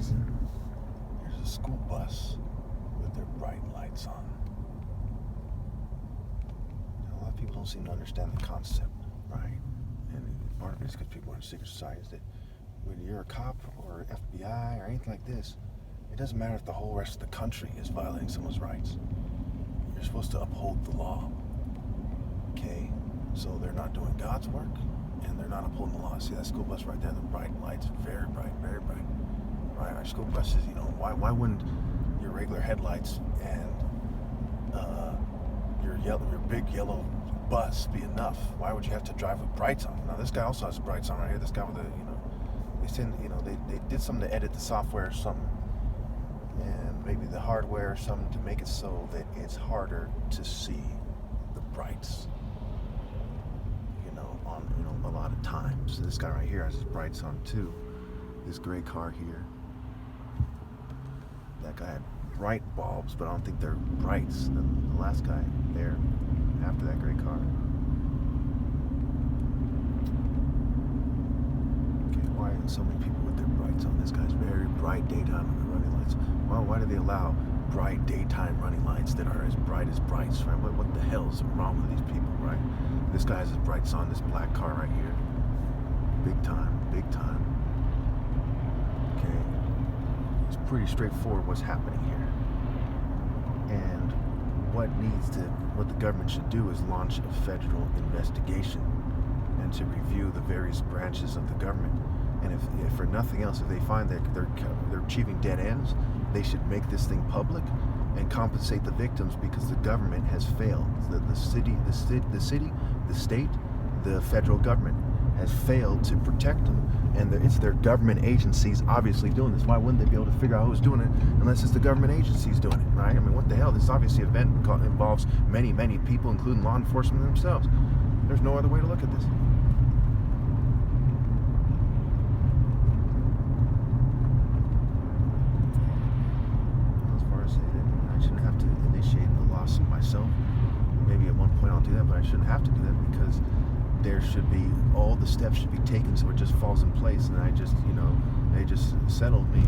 reason, there's a school bus with their bright lights on. Now, a lot of people don't seem to understand the concept, right? And part of it is because people are in secret society, is that when you're a cop or FBI or anything like this, it doesn't matter if the whole rest of the country is violating someone's rights. You're supposed to uphold the law. Okay? So they're not doing God's work, and they're not upholding the law. See that school bus right there? The bright lights, very bright, very bright. Right? Our school buses, why wouldn't your regular headlights and your big yellow bus be enough? Why would you have to drive with brights on? Now this guy also has brights on right here. This guy with they did something to edit the software or something, and maybe the hardware or something to make it so that it's harder to see the brights. On a lot of times. This guy right here has his brights on too. This gray car here. That guy had bright bulbs, but I don't think they're brights. The last guy there, after that gray car. Okay, why are so many people with their brights on? This guy's very bright daytime running lights. Well, why do they allow bright daytime running lights that are as bright as brights, right? What the hell is wrong with these people, right? This guy has his brights on, this black car right here. Big time, big time. Okay. It's pretty straightforward what's happening here. And what the government should do is launch a federal investigation and to review the various branches of the government. And if for nothing else, if they find that they're achieving dead ends, they should make this thing public and compensate the victims, because the government has failed. The state, the federal government has failed to protect them, and it's their government agencies obviously doing this. Why wouldn't they be able to figure out who's doing it unless it's the government agencies doing it, right? I mean, what the hell? This obviously event involves many, many people, including law enforcement themselves. There's no other way to look at this. Myself, maybe at one point I'll do that, but I shouldn't have to do that, because there should be, all the steps should be taken so it just falls in place, and they just settled me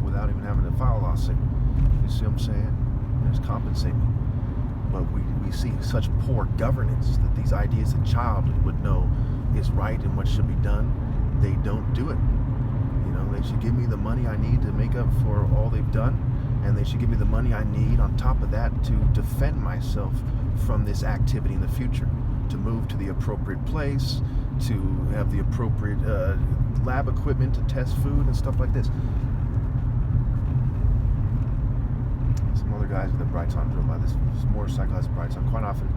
without even having to file a lawsuit. You see what I'm saying? They just compensate me. But we see such poor governance that these ideas a child would know is right and what should be done, they don't do it. They should give me the money I need to make up for all they've done, and they should give me the money I need on top of that to defend myself from this activity in the future, to move to the appropriate place, to have the appropriate lab equipment to test food and stuff like this. Some other guys with their brights on drove by. This motorcycle has brights on. Quite often,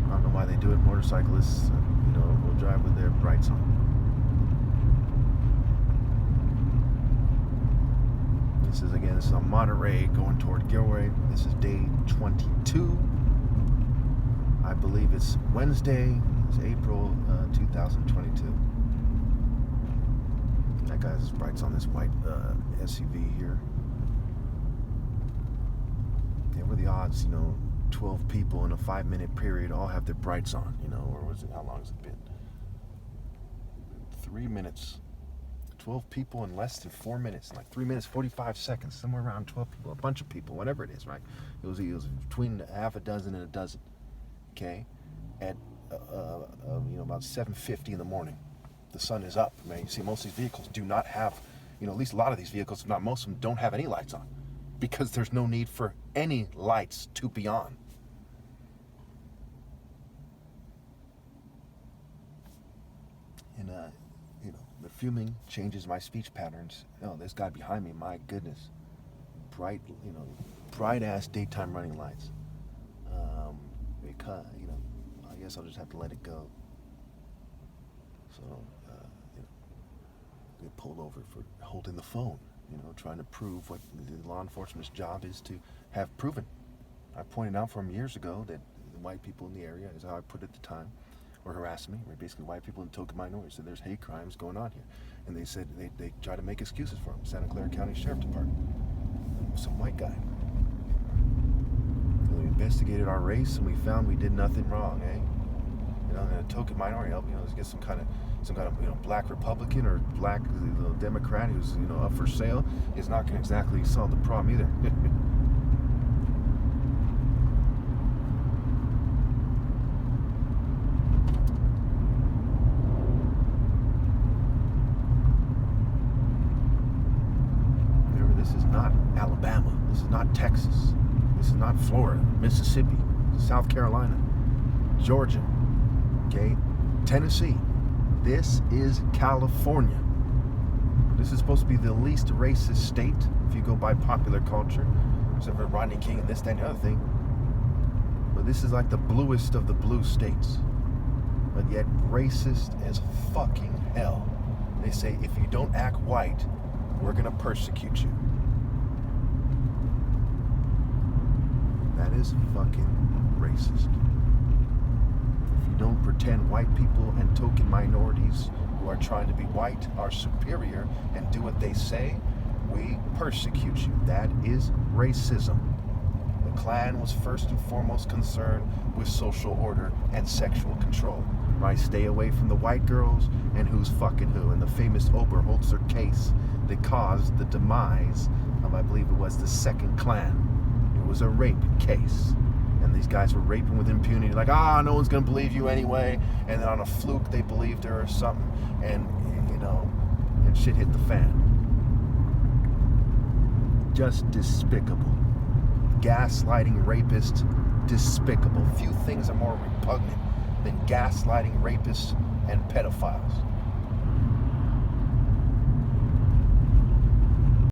I don't know why they do it, motorcyclists, will drive with their brights on. This is on Monterey going toward Gilroy. This is day 22. I believe it's Wednesday. It's April 2022. That guy has his brights on this white SUV here. Yeah, what are the odds, 12 people in a 5-minute period all have their brights on, or was it, how long has it been? 3 minutes. 12 people in less than 4 minutes, like 3 minutes, 45 seconds, somewhere around 12 people, a bunch of people, whatever it is, right? It was between half a dozen and a dozen, okay? At, about 7:50 in the morning. The sun is up, man. You see, most of these vehicles do not have, at least a lot of these vehicles, if not most of them, don't have any lights on, because there's no need for any lights to be on. And, the fuming changes my speech patterns. This guy behind me, my goodness. Bright ass daytime running lights. Because, I guess I'll just have to let it go. So, get pulled over for holding the phone, trying to prove what the law enforcement's job is to have proven. I pointed out from years ago that the white people in the area, is how I put it at the time, were harassing me. Basically, white people in token minorities said there's hate crimes going on here, and they said they try to make excuses for them. Santa Clara County Sheriff Department, some white guy. And we investigated our race, and we found we did nothing wrong, eh? And a token minority help, let's get some kind of some kind of black Republican or black Democrat who's up for sale is not going to exactly solve the problem either. Remember, this is not Alabama. This is not Texas. This is not Florida, Mississippi, South Carolina, Georgia, okay, Tennessee. This is California. This is supposed to be the least racist state if you go by popular culture, except for Rodney King and this, that, and the other thing. But this is like the bluest of the blue states, but yet racist as fucking hell. They say if you don't act white, we're gonna persecute you. That is fucking racist. If you don't pretend white people and token minorities who are trying to be white are superior and do what they say, we persecute you. That is racism. The Klan was first and foremost concerned with social order and sexual control. Right? Stay away from the white girls and who's fucking who. And the famous Oberholzer case that caused the demise of, I believe it was the second Klan. It was a rape case. And these guys were raping with impunity, like, no one's gonna believe you anyway. And then on a fluke, they believed her or something, and and shit hit the fan. Just despicable. Gaslighting rapists, despicable. Few things are more repugnant than gaslighting rapists and pedophiles.